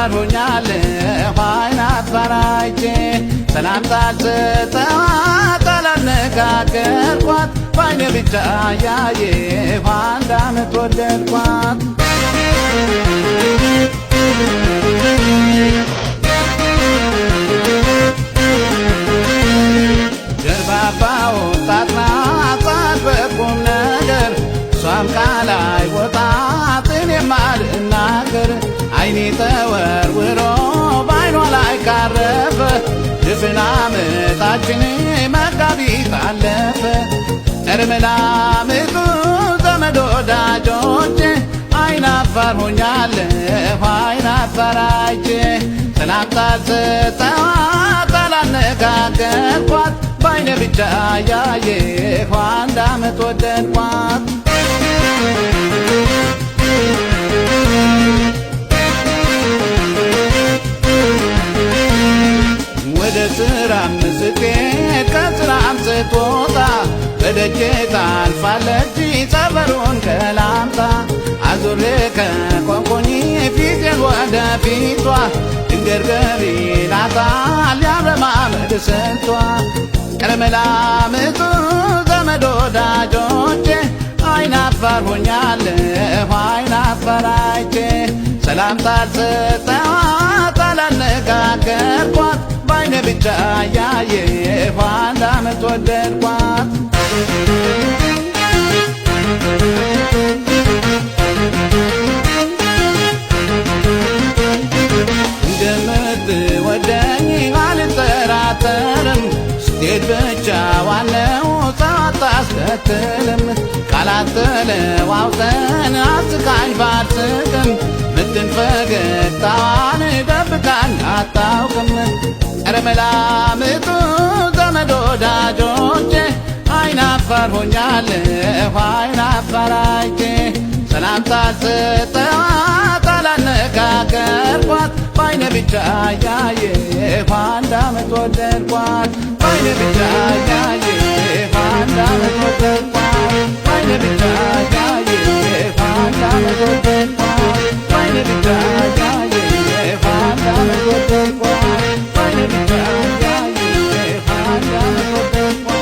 አፋር ሆኛለሁ አይን አፋር አይቼ ሰላምታ አልሰጠኋት አላነጋገርኳት ባይኔ ብቻ ያየሁ አንድ ዓመት ወለድኳት። ጀርባባ ወጣት ናት በቁም ነገር እሷም ቃል አይወጣት እኔም አልናገር አይኔ ተወርውሮ ባይኗ ላይ ካረፈ ድፍን ዓመታችን መጋቢት አለፈ። እርምላምጡ ዘመድ ወዳጆቼ አይን አፋር ሆኛለሁ አይን አፋር አይቼ ሰላምታ አልሰጠኋት አላነጋገርኳት ባይኔ ብቻ ያየሁ አንድ ዓመት ወለድኳት። ወደ ስራም ስትሄድ ከስራም ስትወጣ በደጄ ታልፋለች ሰፈሩን ገላምጣ አዙሬ ከቆምኩኝ ፊቴን ወደ ፊቷ ድንገት ገቢ ይላታል ያረማመድ ስንቷ። እርምላምጡ ዘመድ ወዳጆቼ አይን አፋር ሆኛለሁ አይን አፋር አይቼ ሰላምታ አልሰጠኋት አላነጋገርኳት ባይኔ ብቻ ያየሁ አንድ ዓመት ወለድኳት። እንደምትወደኝ አልጠራጠርም ስትሄድ ብቻዋን ነው ሰው አታስከትልም። ቃላት ተለዋውጠን አስቃኝ ባልስቅም ምትን ፈገግታዋን ደብቃኝ አታውቅም። እርምላምጡ ዘመድ ወዳጆቼ አይን አፋር ሆኛለሁ አይን አፋር አይቼ ሰላምታ አልሰጠኋት አላነጋገርኳት ባይኔ ብቻ ያየሁ አንድ ዓመት ወለድኳት ባይኔ ብቻ ያየሁ አንድ ዓመት ወለድኳት ባይኔ ብቻ ያየሁ አንድ ዓመት ወለድኳት ባይኔ ብቻ ያየሁ አንድ ዓመት ወለድኳት ባይኔ ብቻ ያየሁ አንድ ዓመት ወለድኳት።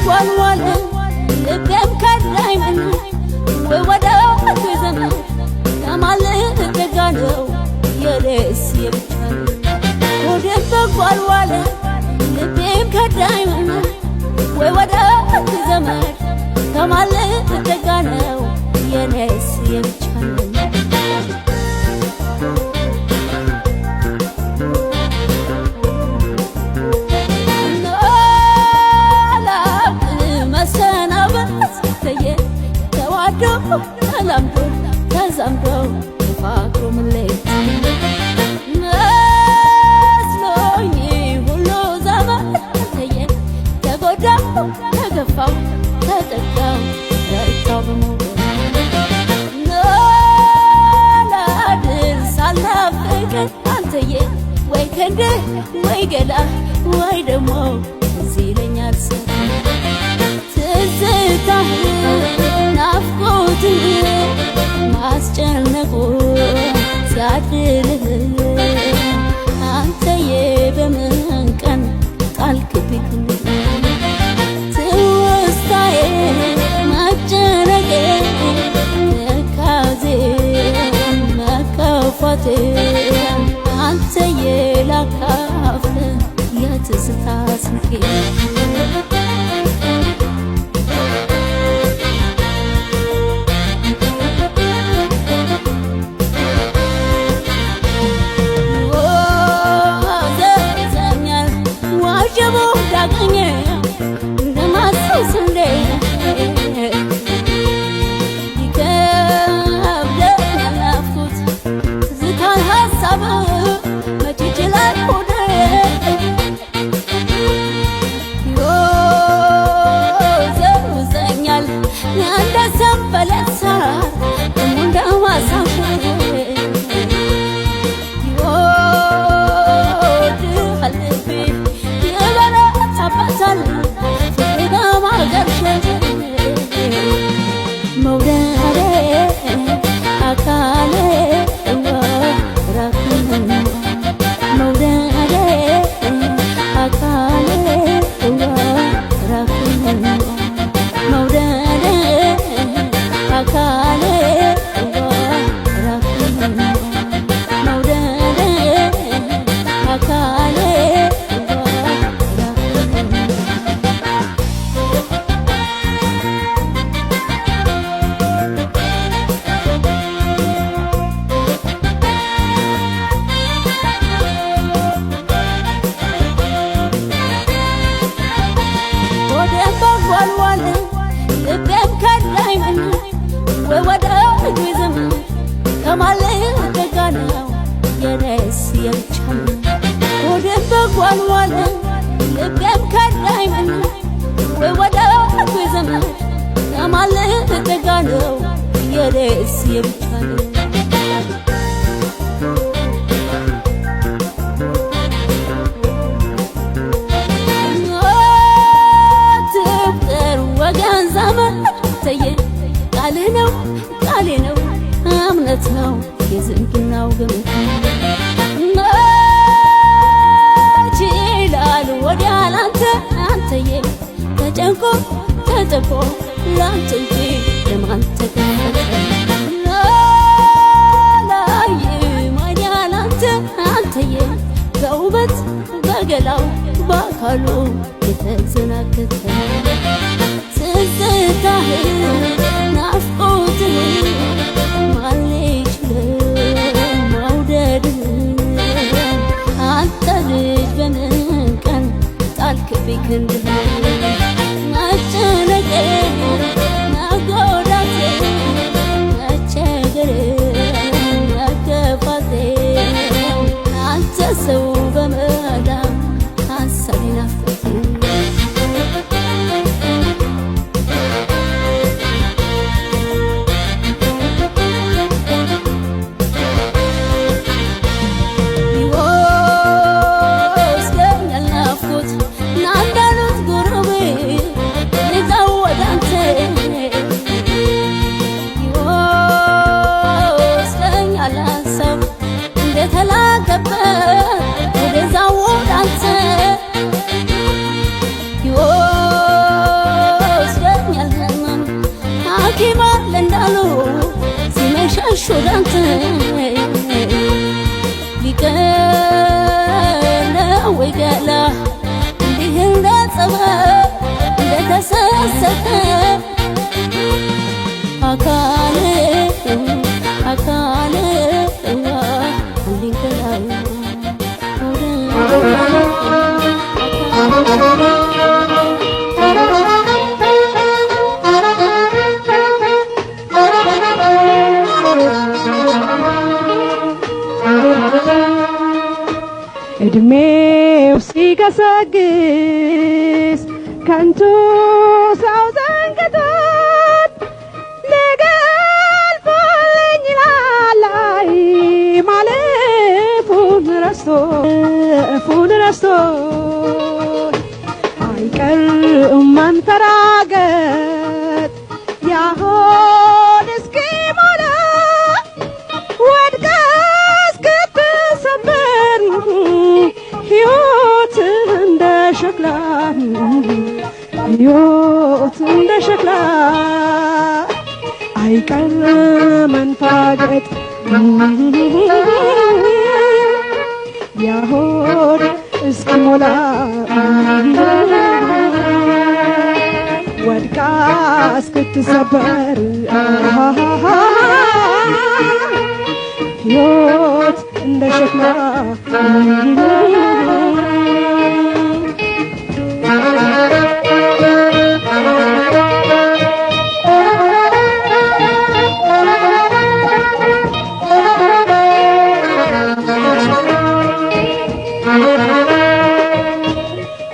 ዋልዋል ልቤም ከዳኝ ምን ወይ ወዳት ዘመን ከማለት ደጋ ነው የሌስ የብቻ ወደም በጓልዋል ልቤም ከዳኝ ምን ወይ ወዳት ዘመን ከማለት ደጋ ነው የሌስ የብቻ ተዛምዶ ተፋቅሮ መለየት መስሎኝ ሁሉ ዘመን ተየ ተጎዳው ተገፋው ተጠቃው ረታው በሞት ላድር ሳልናፍቅ አንተየ ወይ ክንድ ወይ ገላ ወይ ደሞ እዚህ ይለኛል ሰው ትዝታህ ናፍቆት ማስጨነቁ ሲያድልህ አንተዬ በምን ቀን ጣልክብኝ ትውስታዬ ማጨነቄ ተካዜ መከፋቴ አንተዬ ላካፍል የትዝታ ስንቄ ልቤም ከዳኝ ምን ወይ ወዳጅ ወይ ዘመድ ከማለት ደጋ ነው የኔስ የብቻ ሆዴም በጓልዋለ ልቤም ከዳኝ ምን ወይ ወዳጅ ወይ ዘመድ ከማለት ደጋ ነው የኔስ የብቻ ቃሌ ነው እምነት ነው የዝምድናው ግምት መች ይላል ወዲያ ላንተ አንተዬ ተጨንቆ ተጠቦ ላንተ እንጂ ለማን ተገለጠ ላይ ወዲያ ላንተ አንተዬ በውበት በገላው በአካሉ የተዘናገተ ትዝታህ ናፍቆትህ ማን ይችላል መውደድህ አንተ ልጅ በምን ቀን ጣልክብኝ ክንድህ መጨነቄ መጎዳቴ መቸገሬ መከፋቴ አንተ ሰው በመላ ሀሳቤ ናፈቀኝ ሾዳንተ ሊቀነ ወይ ገላ እንዲህ እንደጸበ እንደተሰሰተ አካሌ እንዲንከላው እድሜው ሲገሰግስ ከንቱ ሰው ዘንግቶት ነገ አልፎልኝ ይላል ማለፉን ረስቶ አይቀርም መንፈራገጥ ያሆን እስኪሞላ ወድቀ እስክትሰበር ሕይወት እንደ ሸክላ አይቀር መንፋገጥ ያሆድ እስኪሞላ ወድቃ እስክትሰበር ሕይወት እንደ ሸክላ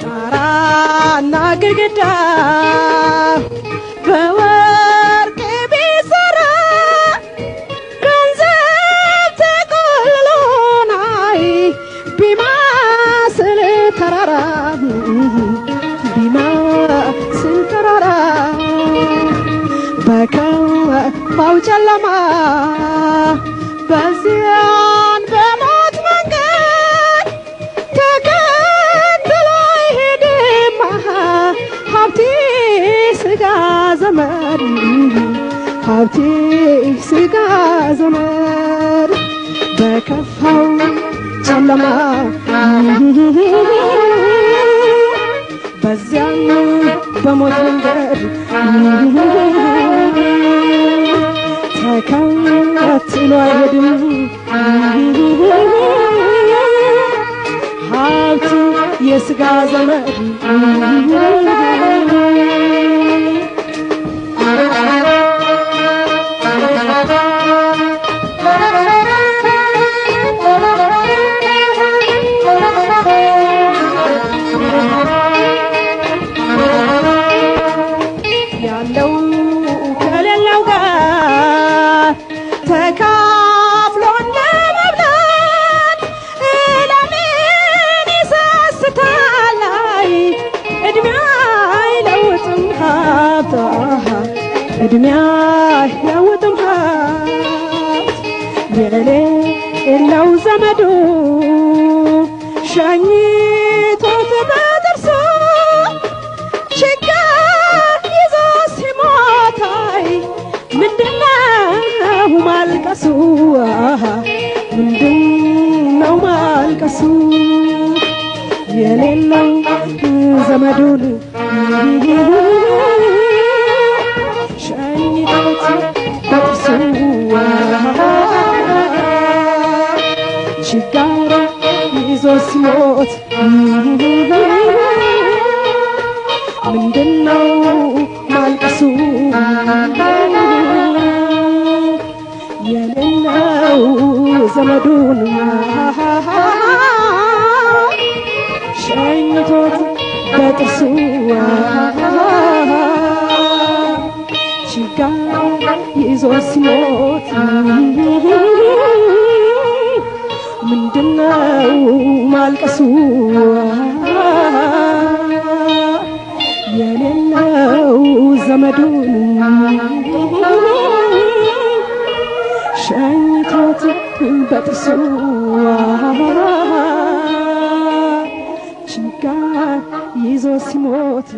ጣራና ግድግዳ በወርቅ ቢሰራ ገንዘብ ተቆልሎ ናይ ቢመስል ተራራ በከፋው ጨለማ በዚያን በሞት መንገድ ተከትሎ አይሄድም ሀብቴ ስጋ ዘመድ በከፋው ጨለማ በዚያን በሞት መንገድ ተከትሎ አይሄድም ሀብቱ የሥጋ ዘመድ ያለው ከሌለው ጋር ተካፍሎ እንደመብላት ለምን ይሰስታል? እድሜ አይለውጥም ሀብት እድሜ አይለውጥም ሀብት የሌለው ዘመዱ ሸኝቶት በጥርሱ ችግር ይዞ ሲሞታይ ምንድነው ማልቀሱ? ምንድነው ማልቀሱ? የሌለው ዘመዱን ሸኝቶት በጥርሱ ችግር ይዞ ሲሞት ምንድነው ማልቀሱ? የሌለው ዘመዱን ሸኝቶት በጥርሱ ችግር ይዞ ሲሞት ምንድነው ማልቀሱ? የሌለው ዘመዱን ሸኝቶት በጥርሱ ችግር ይዞ ሲሞት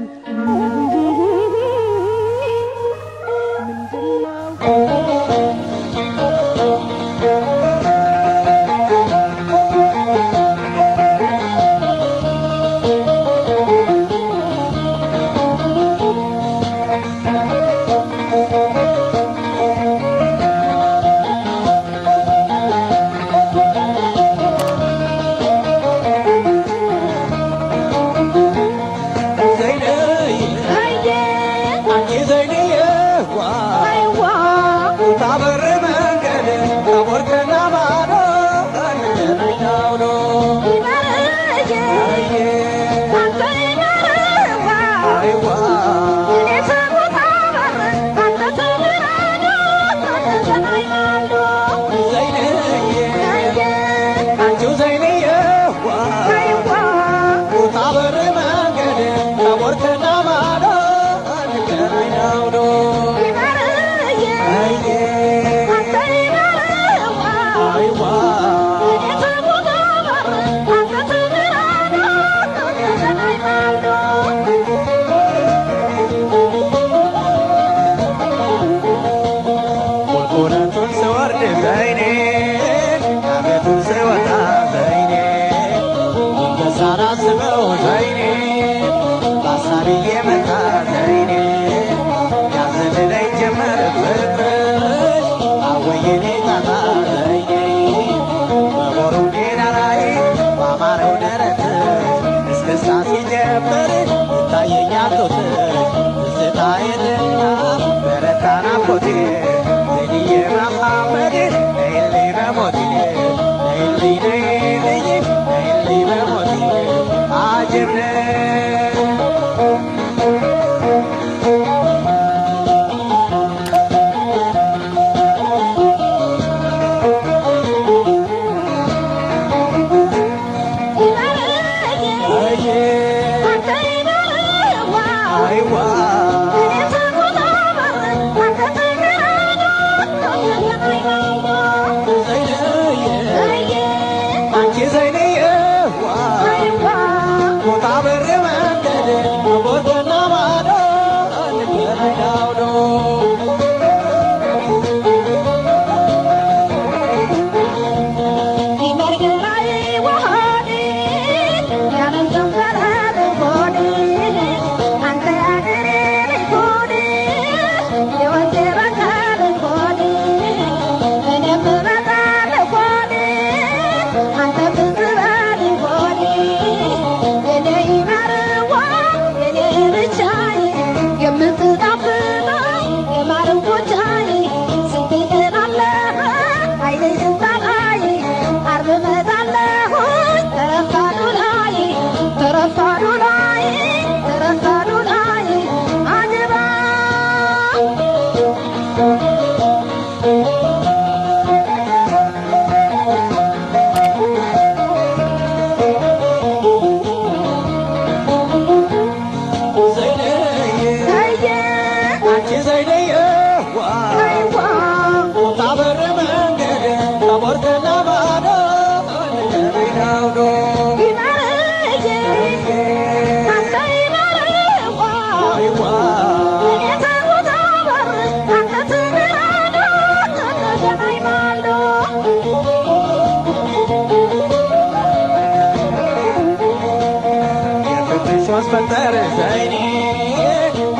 ማስፈጠር ዘይኔ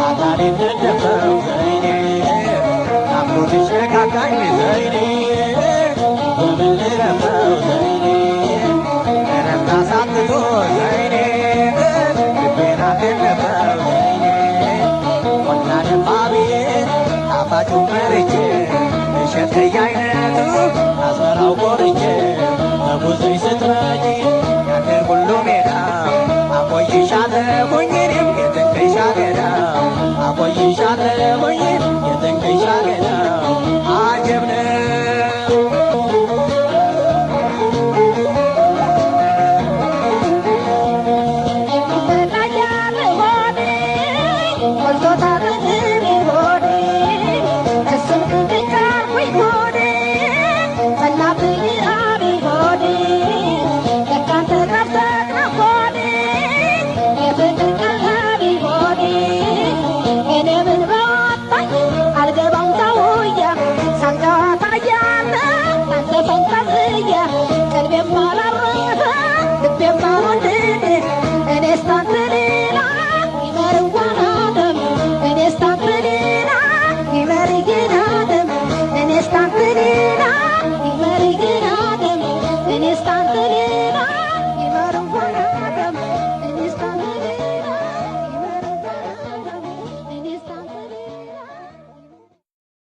አካሌ ነደፈው ዘይኔ ናፍቆትሽ ነካካኝ ዘይኔ በምን ልረፈው ዘይኔ ረፍታ ሳትቶ ዘይኔ ልቤን አከነፈው ዘይኔ ወና ደፋብዬ ጣፋጩን መርጬ እሸት ከየአይነቱ አዝመራው ቆርጬ በጉዞሽ ስትመጪ ያገር ሁሉ ሜዳ አቆይሻለሁኝ እኔም የጥንቅሽ አገዳው አቆይሻለሁኝ የጥንቅሽ አገዳው አጀብ ነው Stop.